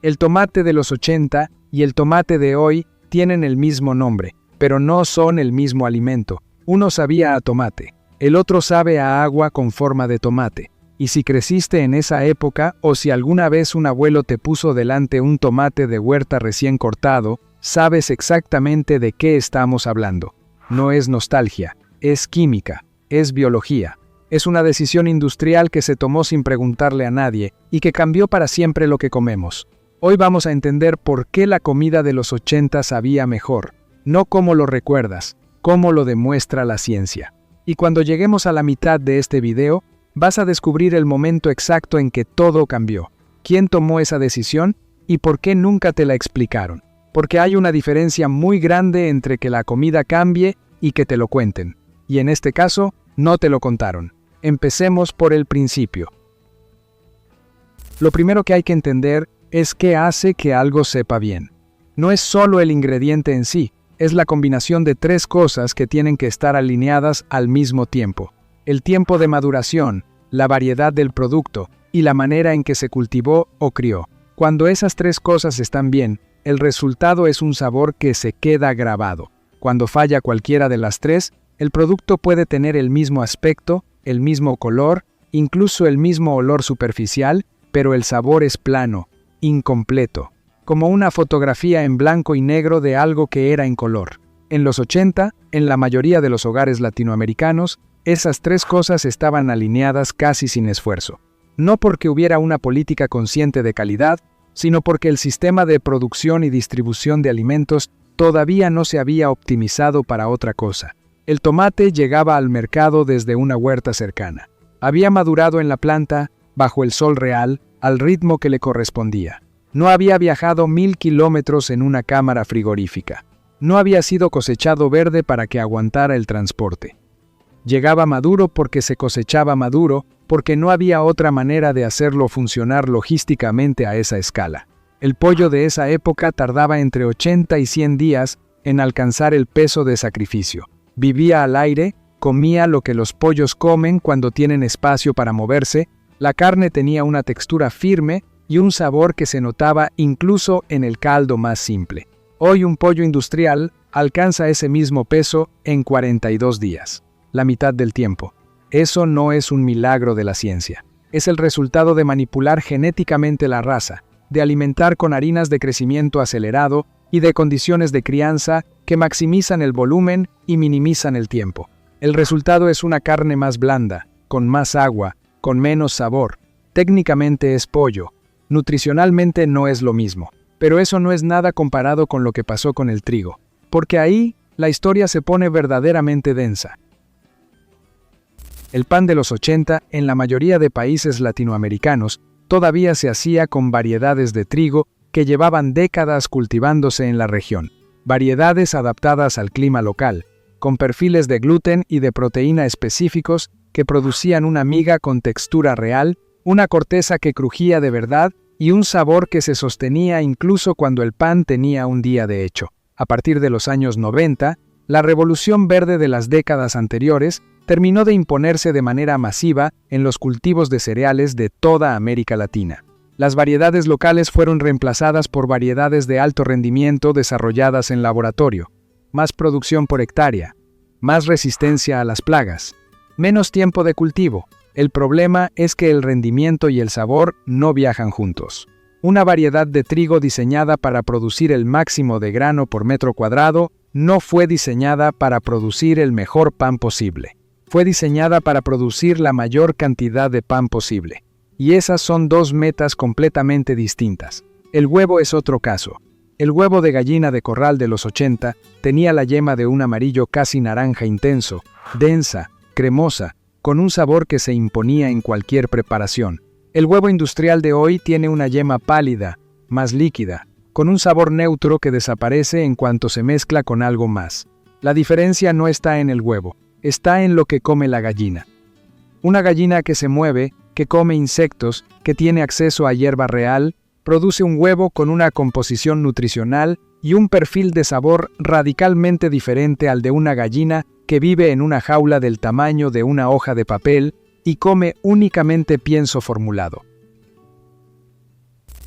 El tomate de los 80 y el tomate de hoy tienen el mismo nombre, pero no son el mismo alimento. Uno sabía a tomate, el otro sabe a agua con forma de tomate. Y si creciste en esa época o si alguna vez un abuelo te puso delante un tomate de huerta recién cortado, sabes exactamente de qué estamos hablando. No es nostalgia, es química, es biología. Es una decisión industrial que se tomó sin preguntarle a nadie y que cambió para siempre lo que comemos. Hoy vamos a entender por qué la comida de los 80 sabía mejor, no cómo lo recuerdas, cómo lo demuestra la ciencia. Y cuando lleguemos a la mitad de este video, vas a descubrir el momento exacto en que todo cambió, quién tomó esa decisión y por qué nunca te la explicaron. Porque hay una diferencia muy grande entre que la comida cambie y que te lo cuenten. Y en este caso, no te lo contaron. Empecemos por el principio. Lo primero que hay que entender es qué hace que algo sepa bien. No es solo el ingrediente en sí, es la combinación de tres cosas que tienen que estar alineadas al mismo tiempo. El tiempo de maduración, la variedad del producto y la manera en que se cultivó o crió. Cuando esas tres cosas están bien, el resultado es un sabor que se queda grabado. Cuando falla cualquiera de las tres, el producto puede tener el mismo aspecto, el mismo color, incluso el mismo olor superficial, pero el sabor es plano, incompleto, como una fotografía en blanco y negro de algo que era en color. En los 80, en la mayoría de los hogares latinoamericanos, esas tres cosas estaban alineadas casi sin esfuerzo. No porque hubiera una política consciente de calidad, sino porque el sistema de producción y distribución de alimentos todavía no se había optimizado para otra cosa. El tomate llegaba al mercado desde una huerta cercana. Había madurado en la planta, bajo el sol real, al ritmo que le correspondía. No había viajado 1000 kilómetros en una cámara frigorífica. No había sido cosechado verde para que aguantara el transporte. Llegaba maduro porque se cosechaba maduro, porque no había otra manera de hacerlo funcionar logísticamente a esa escala. El pollo de esa época tardaba entre 80 y 100 días en alcanzar el peso de sacrificio. Vivía al aire, comía lo que los pollos comen cuando tienen espacio para moverse, la carne tenía una textura firme y un sabor que se notaba incluso en el caldo más simple. Hoy un pollo industrial alcanza ese mismo peso en 42 días, la mitad del tiempo. Eso no es un milagro de la ciencia. Es el resultado de manipular genéticamente la raza, de alimentar con harinas de crecimiento acelerado y de condiciones de crianza que maximizan el volumen y minimizan el tiempo. El resultado es una carne más blanda, con más agua, con menos sabor. Técnicamente es pollo. Nutricionalmente no es lo mismo. Pero eso no es nada comparado con lo que pasó con el trigo. Porque ahí, la historia se pone verdaderamente densa. El pan de los 80, en la mayoría de países latinoamericanos, todavía se hacía con variedades de trigo que llevaban décadas cultivándose en la región. Variedades adaptadas al clima local, con perfiles de gluten y de proteína específicos que producían una miga con textura real, una corteza que crujía de verdad y un sabor que se sostenía incluso cuando el pan tenía un día de hecho. A partir de los años 90, la revolución verde de las décadas anteriores terminó de imponerse de manera masiva en los cultivos de cereales de toda América Latina. Las variedades locales fueron reemplazadas por variedades de alto rendimiento desarrolladas en laboratorio, más producción por hectárea, más resistencia a las plagas, menos tiempo de cultivo. El problema es que el rendimiento y el sabor no viajan juntos. Una variedad de trigo diseñada para producir el máximo de grano por metro cuadrado no fue diseñada para producir el mejor pan posible. Fue diseñada para producir la mayor cantidad de pan posible. Y esas son dos metas completamente distintas. El huevo es otro caso. El huevo de gallina de corral de los 80 tenía la yema de un amarillo casi naranja intenso, densa, cremosa, con un sabor que se imponía en cualquier preparación. El huevo industrial de hoy tiene una yema pálida, más líquida, con un sabor neutro que desaparece en cuanto se mezcla con algo más. La diferencia no está en el huevo. Está en lo que come la gallina. Una gallina que se mueve, que come insectos, que tiene acceso a hierba real, produce un huevo con una composición nutricional y un perfil de sabor radicalmente diferente al de una gallina que vive en una jaula del tamaño de una hoja de papel y come únicamente pienso formulado.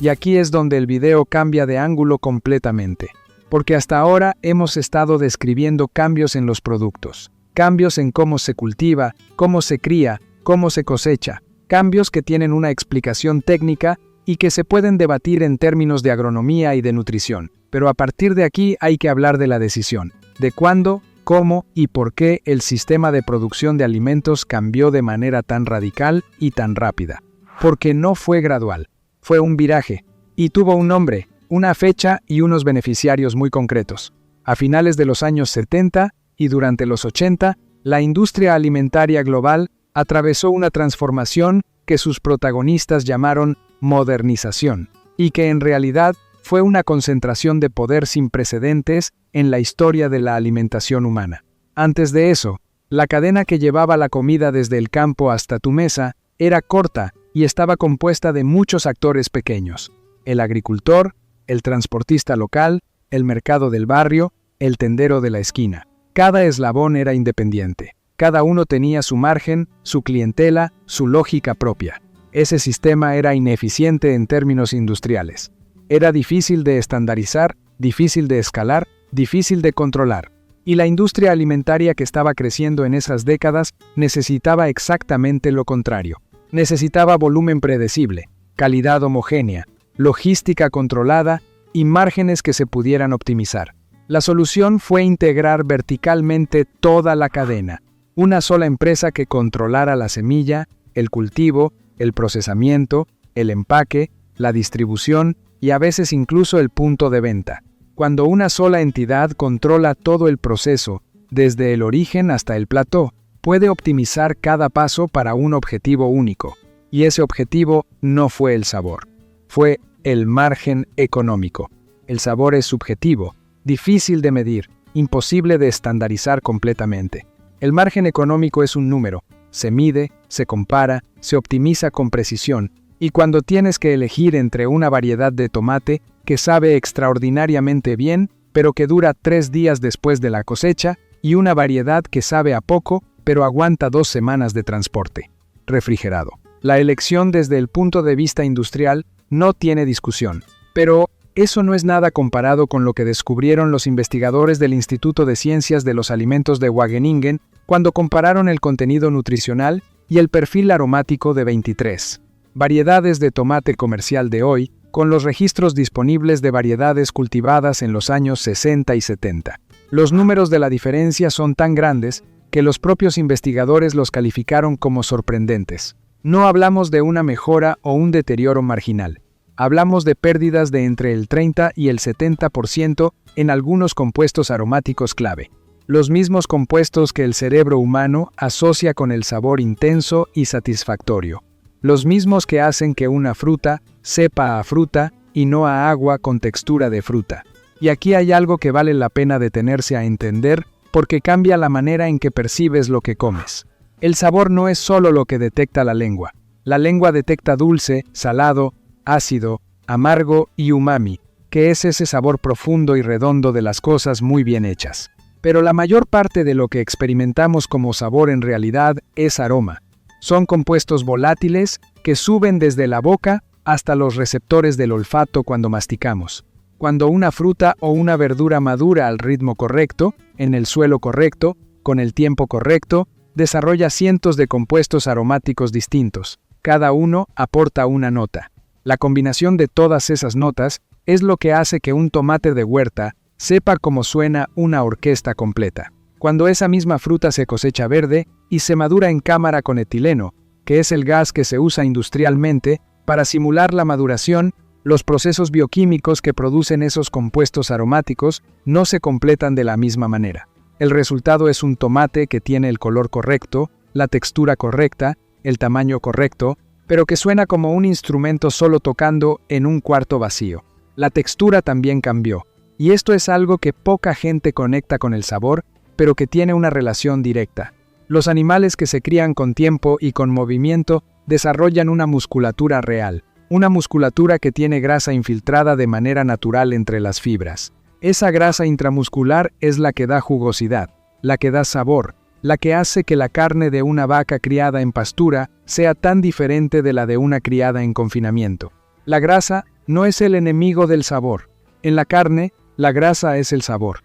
Y aquí es donde el video cambia de ángulo completamente. Porque hasta ahora hemos estado describiendo cambios en los productos, cambios en cómo se cultiva, cómo se cría, cómo se cosecha, cambios que tienen una explicación técnica y que se pueden debatir en términos de agronomía y de nutrición. Pero a partir de aquí hay que hablar de la decisión, de cuándo, cómo y por qué el sistema de producción de alimentos cambió de manera tan radical y tan rápida. Porque no fue gradual, fue un viraje, y tuvo un nombre, una fecha y unos beneficiarios muy concretos. A finales de los años 70 y durante los 80, la industria alimentaria global atravesó una transformación que sus protagonistas llamaron modernización, y que en realidad fue una concentración de poder sin precedentes en la historia de la alimentación humana. Antes de eso, la cadena que llevaba la comida desde el campo hasta tu mesa era corta y estaba compuesta de muchos actores pequeños: el agricultor, el transportista local, el mercado del barrio, el tendero de la esquina. Cada eslabón era independiente. Cada uno tenía su margen, su clientela, su lógica propia. Ese sistema era ineficiente en términos industriales. Era difícil de estandarizar, difícil de escalar, difícil de controlar. Y la industria alimentaria que estaba creciendo en esas décadas necesitaba exactamente lo contrario. Necesitaba volumen predecible, calidad homogénea, logística controlada y márgenes que se pudieran optimizar. La solución fue integrar verticalmente toda la cadena. Una sola empresa que controlara la semilla, el cultivo, el procesamiento, el empaque, la distribución y a veces incluso el punto de venta. Cuando una sola entidad controla todo el proceso, desde el origen hasta el plató, puede optimizar cada paso para un objetivo único. Y ese objetivo no fue el sabor, fue el margen económico. El sabor es subjetivo, difícil de medir, imposible de estandarizar completamente. El margen económico es un número, se mide, se compara, se optimiza con precisión, y cuando tienes que elegir entre una variedad de tomate que sabe extraordinariamente bien, pero que dura 3 días después de la cosecha, y una variedad que sabe a poco, pero aguanta 2 semanas de transporte refrigerado. La elección desde el punto de vista industrial no tiene discusión, pero eso no es nada comparado con lo que descubrieron los investigadores del Instituto de Ciencias de los Alimentos de Wageningen cuando compararon el contenido nutricional y el perfil aromático de 23 variedades de tomate comercial de hoy con los registros disponibles de variedades cultivadas en los años 60 y 70. Los números de la diferencia son tan grandes que los propios investigadores los calificaron como sorprendentes. No hablamos de una mejora o un deterioro marginal. Hablamos de pérdidas de entre el 30 y el 70% en algunos compuestos aromáticos clave. Los mismos compuestos que el cerebro humano asocia con el sabor intenso y satisfactorio. Los mismos que hacen que una fruta sepa a fruta y no a agua con textura de fruta. Y aquí hay algo que vale la pena detenerse a entender porque cambia la manera en que percibes lo que comes. El sabor no es solo lo que detecta la lengua. La lengua detecta dulce, salado, ácido, amargo y umami, que es ese sabor profundo y redondo de las cosas muy bien hechas. Pero la mayor parte de lo que experimentamos como sabor en realidad es aroma. Son compuestos volátiles que suben desde la boca hasta los receptores del olfato cuando masticamos. Cuando una fruta o una verdura madura al ritmo correcto, en el suelo correcto, con el tiempo correcto, desarrolla cientos de compuestos aromáticos distintos. Cada uno aporta una nota. La combinación de todas esas notas es lo que hace que un tomate de huerta sepa cómo suena una orquesta completa. Cuando esa misma fruta se cosecha verde y se madura en cámara con etileno, que es el gas que se usa industrialmente para simular la maduración, los procesos bioquímicos que producen esos compuestos aromáticos no se completan de la misma manera. El resultado es un tomate que tiene el color correcto, la textura correcta, el tamaño correcto, pero que suena como un instrumento solo tocando en un cuarto vacío. La textura también cambió, y esto es algo que poca gente conecta con el sabor, pero que tiene una relación directa. Los animales que se crían con tiempo y con movimiento desarrollan una musculatura real, una musculatura que tiene grasa infiltrada de manera natural entre las fibras. Esa grasa intramuscular es la que da jugosidad, la que da sabor, la que hace que la carne de una vaca criada en pastura sea tan diferente de la de una criada en confinamiento. La grasa no es el enemigo del sabor. En la carne, la grasa es el sabor.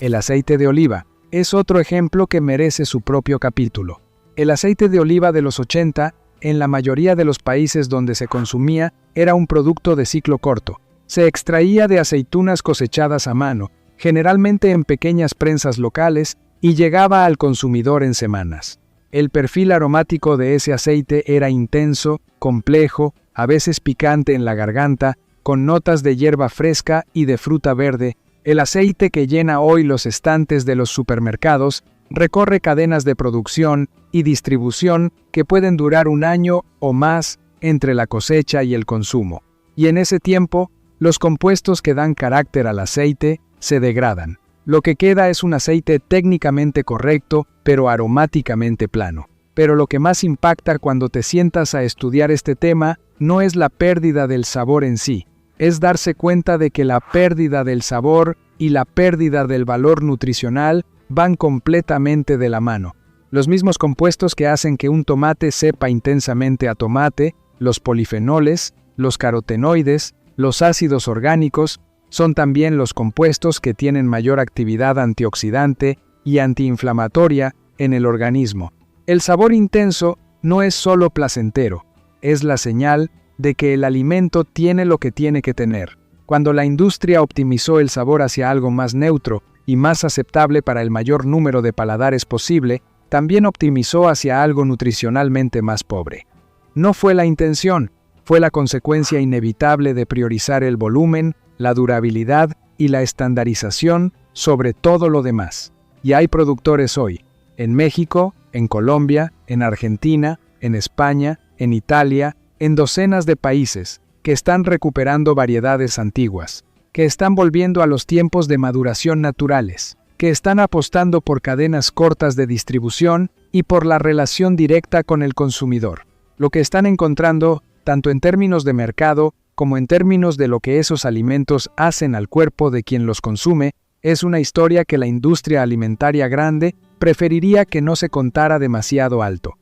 El aceite de oliva es otro ejemplo que merece su propio capítulo. El aceite de oliva de los 80, en la mayoría de los países donde se consumía, era un producto de ciclo corto. Se extraía de aceitunas cosechadas a mano, generalmente en pequeñas prensas locales, y llegaba al consumidor en semanas. El perfil aromático de ese aceite era intenso, complejo, a veces picante en la garganta, con notas de hierba fresca y de fruta verde. El aceite que llena hoy los estantes de los supermercados recorre cadenas de producción y distribución que pueden durar un año o más entre la cosecha y el consumo. Y en ese tiempo, los compuestos que dan carácter al aceite se degradan. Lo que queda es un aceite técnicamente correcto, pero aromáticamente plano. Pero lo que más impacta cuando te sientas a estudiar este tema no es la pérdida del sabor en sí, es darse cuenta de que la pérdida del sabor y la pérdida del valor nutricional van completamente de la mano. Los mismos compuestos que hacen que un tomate sepa intensamente a tomate, los polifenoles, los carotenoides, los ácidos orgánicos, son también los compuestos que tienen mayor actividad antioxidante y antiinflamatoria en el organismo. El sabor intenso no es solo placentero, es la señal de que el alimento tiene lo que tiene que tener. Cuando la industria optimizó el sabor hacia algo más neutro y más aceptable para el mayor número de paladares posible, también optimizó hacia algo nutricionalmente más pobre. No fue la intención, fue la consecuencia inevitable de priorizar el volumen, la durabilidad y la estandarización sobre todo lo demás. Y hay productores hoy, en México, en Colombia, en Argentina, en España, en Italia, en docenas de países, que están recuperando variedades antiguas, que están volviendo a los tiempos de maduración naturales, que están apostando por cadenas cortas de distribución y por la relación directa con el consumidor. Lo que están encontrando, tanto en términos de mercado como en términos de lo que esos alimentos hacen al cuerpo de quien los consume, es una historia que la industria alimentaria grande preferiría que no se contara demasiado alto.